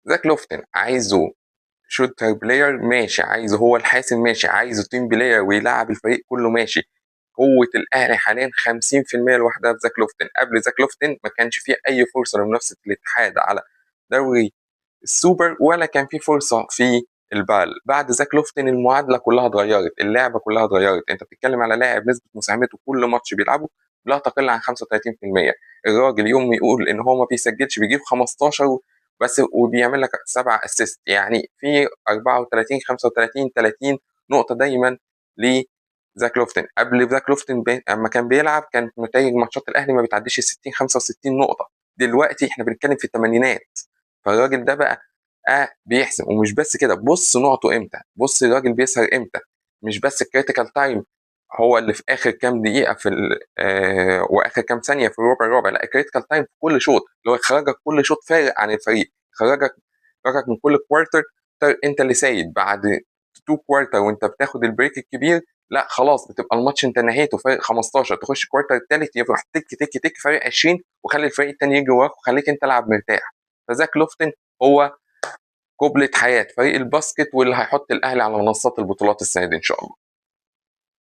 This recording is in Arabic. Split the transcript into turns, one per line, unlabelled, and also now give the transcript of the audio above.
زاك لوفتن عايزه شوتر بلاير ماشي، عايزه هو الحاسم ماشي، عايزه تيم بلاير ويلعب الفريق كله ماشي. قوة الأهلي حاليا 50% لوحدها في زاك لوفتن. قبل زاك لوفتن ما كانش فيه أي فرصة لمنافسة الاتحاد على دوري السوبر، ولا كان فيه فرصة في البال. بعد زاك لوفتن المعادلة كلها اتغيرت، اللعبة كلها اتغيرت. أنت بتتكلم على لاعب نسبة مساهمته كل ماتش بيلعبه لا تقل عن 35%. الراجل يوم يقول إن هو ما بيسجلش بيجيب 15 بس وبيعمل لك 7 اسيست، يعني في 34 35 30 نقطة دايما لزاك لوفتن. قبل زاك لوفتن اما كان بيلعب كانت نتائج ماتشات الاهلي ما بتعديش ال 60 65 نقطة. دلوقتي احنا بنتكلم في الثمانينات. فالراجل ده بقى بيحسم. ومش بس كده، بص نقطه امتى، بص الراجل بيسهر امتى. مش بس الكريتيكال تايم هو اللي في اخر كام دقيقه في واخر كام ثانيه في الربع، لا الكريتيكال تايم في كل شوط، اللي هو يخرجك كل شوط فارق عن الفريق، يخرجك من كل كوارتر. انت اللي سايد بعد تو كوارتر وانت بتاخد البريك الكبير، لا خلاص بتبقى الماتش انت نهيته فارق 15، تخش الكوارتر الثالث يروح تك تك تك فارق 20 وخلي الفريق الثاني يجي وراك وخليك انت تلعب مرتاح. فزاك لوفتن هو قبلة حياة فريق الباسكت واللي هيحط الأهلي على منصات البطولات السنة دي إن شاء الله.